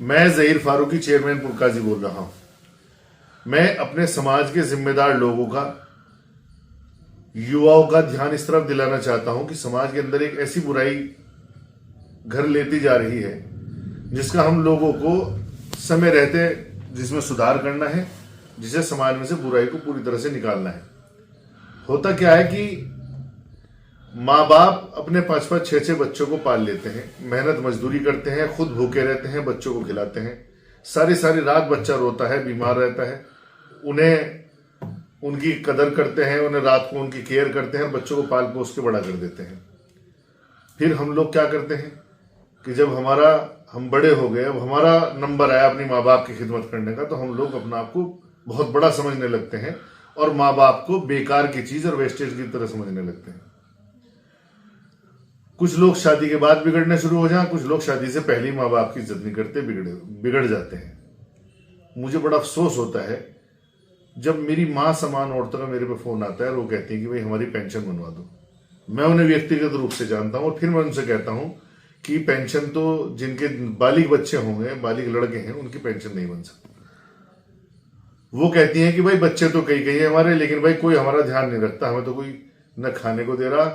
मैं ज़हीर फारूकी चेयरमैन पुरकाजी बोल रहा हूं। मैं अपने समाज के जिम्मेदार लोगों का, युवाओं का ध्यान इस तरफ दिलाना चाहता हूं कि समाज के अंदर एक ऐसी बुराई घर लेती जा रही है जिसका हम लोगों को समय रहते जिसमें सुधार करना है, जिसे समाज में से बुराई को पूरी तरह से निकालना है। होता क्या है कि माँ बाप अपने 5-5, 6-6 बच्चों को पाल लेते हैं, मेहनत मजदूरी करते हैं, खुद भूखे रहते हैं, बच्चों को खिलाते हैं, सारी सारी रात बच्चा रोता है, बीमार रहता है, उन्हें उनकी कदर करते हैं, उन्हें रात को उनकी केयर करते हैं और बच्चों को पाल पोस के बड़ा कर देते हैं। फिर हम लोग क्या करते हैं कि जब हम बड़े हो गए, अब हमारा नंबर आया अपनी माँ बाप की खिदमत करने का, तो हम लोग अपना आप को बहुत बड़ा समझने लगते हैं और माँ बाप को बेकार की चीज और वेस्टेज की तरह समझने लगते हैं। कुछ लोग शादी के बाद बिगड़ने शुरू हो जाएं, कुछ लोग शादी से पहले ही माँ बाप की इज्जत नहीं करते, बिगड़ जाते हैं। मुझे बड़ा अफसोस होता है जब मेरी माँ समान औरतों का मेरे पे फोन आता है और वो कहती है कि भाई हमारी पेंशन बनवा दो। मैं उन्हें व्यक्तिगत रूप से जानता हूँ और फिर मैं उनसे कहता हूँ कि पेंशन तो जिनके बालिग बच्चे होंगे, बालिग लड़के हैं, उनकी पेंशन नहीं बन सकती। वो कहती हैं कि भाई बच्चे तो कई कई हैं हमारे, लेकिन भाई कोई हमारा ध्यान नहीं रखता, हमें तो कोई न खाने को दे रहा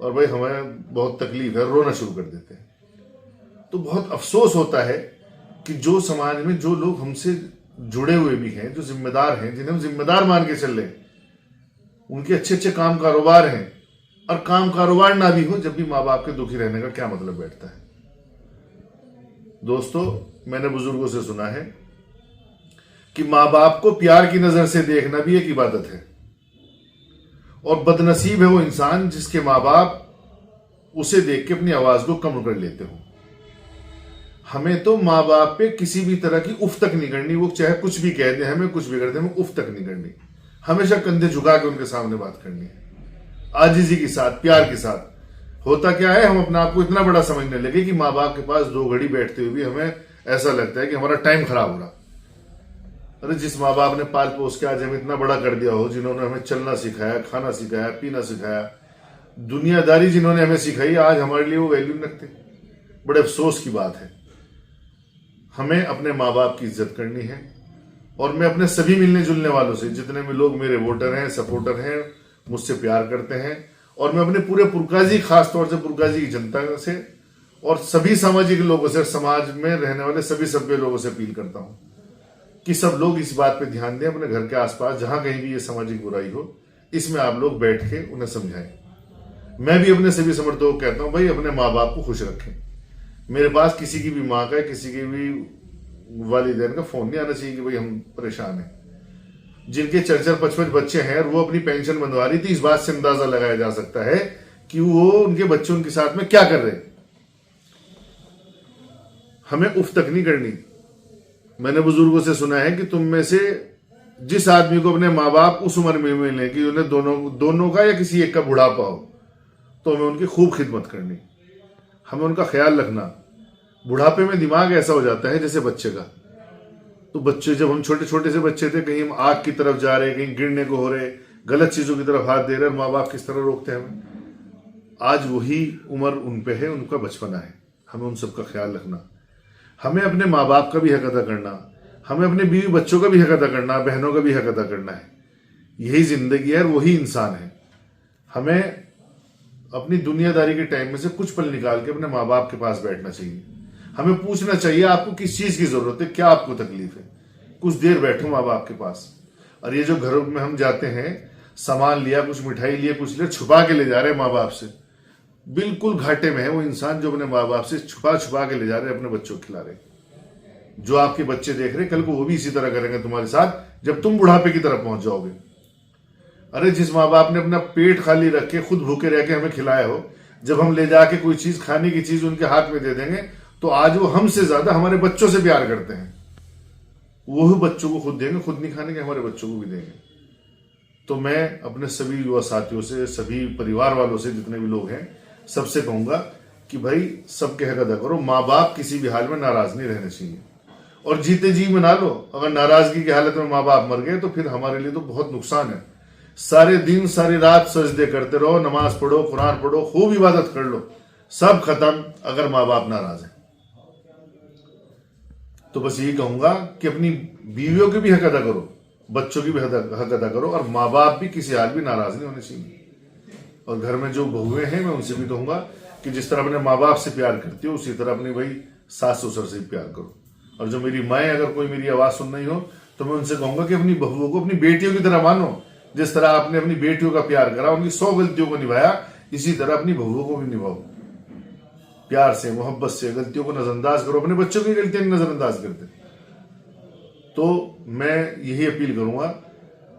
और भाई हमें बहुत तकलीफ है, रोना शुरू कर देते हैं। तो बहुत अफसोस होता है कि जो समाज में जो लोग हमसे जुड़े हुए भी हैं, जो जिम्मेदार हैं, जिन्हें हम जिम्मेदार मान के चल रहे, उनके अच्छे अच्छे काम कारोबार हैं और काम कारोबार ना भी हो, जब भी माँ बाप के दुखी रहने का क्या मतलब बैठता है। दोस्तों, मैंने बुजुर्गों से सुना है कि माँ बाप को प्यार की नजर से देखना भी एक इबादत है और बदनसीब है वो इंसान जिसके माँ बाप उसे देख के अपनी आवाज को कम कर लेते हो। हमें तो माँ बाप पे किसी भी तरह की उफ तक नहीं करनी, वो चाहे कुछ भी कह दे, हमें कुछ भी कर दे, हमें उफ तक नहीं करनी। हमेशा कंधे झुका के उनके सामने बात करनी है, आजिजी के साथ, प्यार के साथ। होता क्या है, हम अपने आप को इतना बड़ा समझने लगे कि माँ बाप के पास 2 घड़ी बैठते हुए भी हमें ऐसा लगता है कि हमारा टाइम खराब हो रहा। अरे जिस माँ बाप ने पाल पोस के आज हमें इतना बड़ा कर दिया हो, जिन्होंने हमें चलना सिखाया, खाना सिखाया, पीना सिखाया, दुनियादारी जिन्होंने हमें सिखाई, आज हमारे लिए वो वैल्यू नहीं रखते। बड़े अफसोस की बात है। हमें अपने माँ बाप की इज्जत करनी है और मैं अपने सभी मिलने जुलने वालों से, जितने भी लोग मेरे वोटर हैं, सपोर्टर हैं, मुझसे प्यार करते हैं, और मैं अपने पूरे पुरकाजी, खासतौर से पुरकाजी की जनता से और सभी सामाजिक लोगों से, समाज में रहने वाले सभी सभ्य लोगों से अपील करता हूं कि सब लोग इस बात पे ध्यान दें, अपने घर के आसपास जहां कहीं भी ये सामाजिक बुराई हो, इसमें आप लोग बैठ के उन्हें समझाएं। मैं भी अपने सभी समर्थकों को कहता हूं, भाई अपने माँ बाप को खुश रखें। मेरे पास किसी की भी माँ का, किसी की भी वालिदैन का फोन नहीं आना चाहिए कि भाई हम परेशान हैं। जिनके 4-4, 5-5 बच्चे हैं और वो अपनी पेंशन बनवा रही थी, इस बात से अंदाजा लगाया जा सकता है कि वो उनके बच्चे उनके साथ में क्या कर रहे। हमें उफ तक नहीं करनी। मैंने बुजुर्गों से सुना है कि तुम में से जिस आदमी को अपने माँ बाप उस उम्र में मिले कि उन्हें दोनों का या किसी एक का बुढ़ापा हो, तो हमें उनकी खूब खिदमत करनी, हमें उनका ख्याल रखना। बुढ़ापे में दिमाग ऐसा हो जाता है जैसे बच्चे का। तो बच्चे, जब हम छोटे छोटे से बच्चे थे, कहीं हम आग की तरफ जा रहे, कहीं गिरने को हो रहे, गलत चीजों की तरफ हाथ दे रहे, और माँ बाप किस तरह रोकते हैं हमें। आज वही उम्र उन पे है, उनका बचपना है, हमें उन सबका ख्याल रखना। हमें अपने माँ बाप का भी हक अदा करना, हमें अपने बीवी बच्चों का भी हक अदा करना, बहनों का भी हक अदा करना है। यही जिंदगी है, वही इंसान है। हमें अपनी दुनियादारी के टाइम में से कुछ पल निकाल के अपने माँ बाप के पास बैठना चाहिए। हमें पूछना चाहिए आपको किस चीज की जरूरत है, क्या आपको तकलीफ है, कुछ देर बैठो माँ बाप के पास। और ये जो घरों में हम जाते हैं, सामान लिया, कुछ मिठाई लिए, कुछ लिया, छुपा के ले जा रहे हैं माँ बाप से, बिल्कुल घाटे में है वो इंसान जो अपने माँ बाप से छुपा छुपा के ले जा रहे, अपने बच्चों को खिला रहे। जो आपके बच्चे देख रहे, कल को वो भी इसी तरह करेंगे तुम्हारे साथ जब तुम बुढ़ापे की तरफ पहुंच जाओगे। अरे जिस माँ बाप ने अपना पेट खाली रख के, खुद भूखे रह के हमें खिलाया हो, जब हम ले जाके कोई चीज, खाने की चीज उनके हाथ में दे देंगे, तो आज वो हमसे ज्यादा हमारे बच्चों से प्यार करते हैं। वो बच्चों को खुद देंगे, खुद नहीं खाने के, हमारे बच्चों को भी देंगे। तो मैं अपने सभी युवा साथियों से, सभी परिवार वालों से, जितने भी लोग हैं, सबसे कहूंगा कि भाई सबके हक अदा करो। माँ बाप किसी भी हाल में नाराज नहीं रहने चाहिए, और जीते जी मना लो। अगर नाराजगी की हालत में माँ बाप मर गए तो फिर हमारे लिए तो बहुत नुकसान है। सारे दिन सारी रात सजदे करते रहो, नमाज पढ़ो, कुरान पढ़ो, खूब इबादत कर लो, सब खत्म अगर माँ बाप नाराज है। तो बस यही कहूंगा कि अपनी बीवियों की भी हक अदा करो, बच्चों की भी हक अदा करो, और माँ बाप भी किसी हाल भी नाराज नहीं होने चाहिए। और घर में जो बहुएं हैं मैं उनसे भी कहूंगा कि जिस तरह अपने माँ बाप से प्यार करती हो उसी तरह अपनी भाई सास ससुर से भी प्यार करो। और जो मेरी माएँ अगर कोई मेरी आवाज सुन रही हो तो मैं उनसे कहूंगा कि अपनी बहुओं को अपनी बेटियों की तरह मानो। जिस तरह आपने अपनी बेटियों का प्यार करा, उनकी 100 गलतियों को निभाया, इसी तरह अपनी बहुओं को भी निभाओ। प्यार से, मोहब्बत से गलतियों को नजरअंदाज करो। अपने बच्चों की गलतियां नजरअंदाज करते। तो मैं यही अपील करूंगा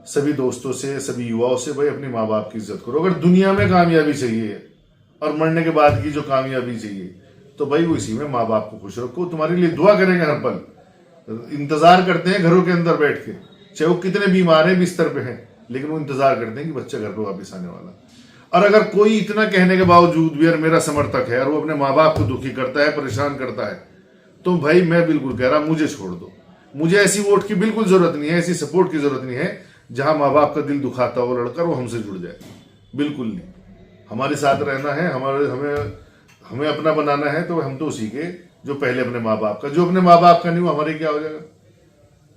सभी दोस्तों से, सभी युवाओं से, भाई अपने माँ बाप की इज्जत करो। अगर दुनिया में कामयाबी चाहिए और मरने के बाद की जो कामयाबी चाहिए तो भाई वो इसी में माँ बाप को खुश रखो। तुम्हारे लिए दुआ करेंगे हर पल, इंतजार करते हैं घरों के अंदर बैठ के, चाहे वो कितने बीमार हैं, बिस्तर पे हैं, लेकिन वो इंतजार करते हैं कि बच्चा घर पे वापस आने वाला। और अगर कोई इतना कहने के बावजूद भी अगर मेरा समर्थक है और वो अपने माँ बाप को दुखी करता है, परेशान करता है, तो भाई मैं बिल्कुल कह रहा मुझे छोड़ दो। मुझे ऐसी वोट की बिल्कुल जरूरत नहीं है, ऐसी सपोर्ट की जरूरत नहीं है जहां माँ बाप का दिल दुखाता हो लड़कर वो हमसे जुड़ जाए। बिल्कुल नहीं, हमारे साथ रहना है, हमें अपना बनाना है, तो हम तो उसी के जो पहले अपने माँ बाप का, जो अपने माँ बाप का नहीं वो हमारे क्या हो जाएगा।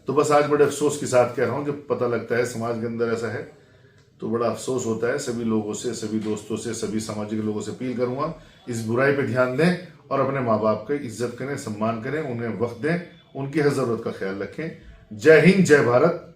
तो बस आज बड़े अफसोस के साथ कह रहा हूं, जब पता लगता है समाज के अंदर ऐसा है तो बड़ा अफसोस होता है। सभी लोगों से, सभी दोस्तों से, सभी सामाजिक लोगों से अपील करूंगा इस बुराई पे ध्यान दें और अपने माँ बाप की इज्जत करें, सम्मान करें, उन्हें वक्त दें, उनकी हर जरूरत का ख्याल रखें। जय हिंद, जय भारत।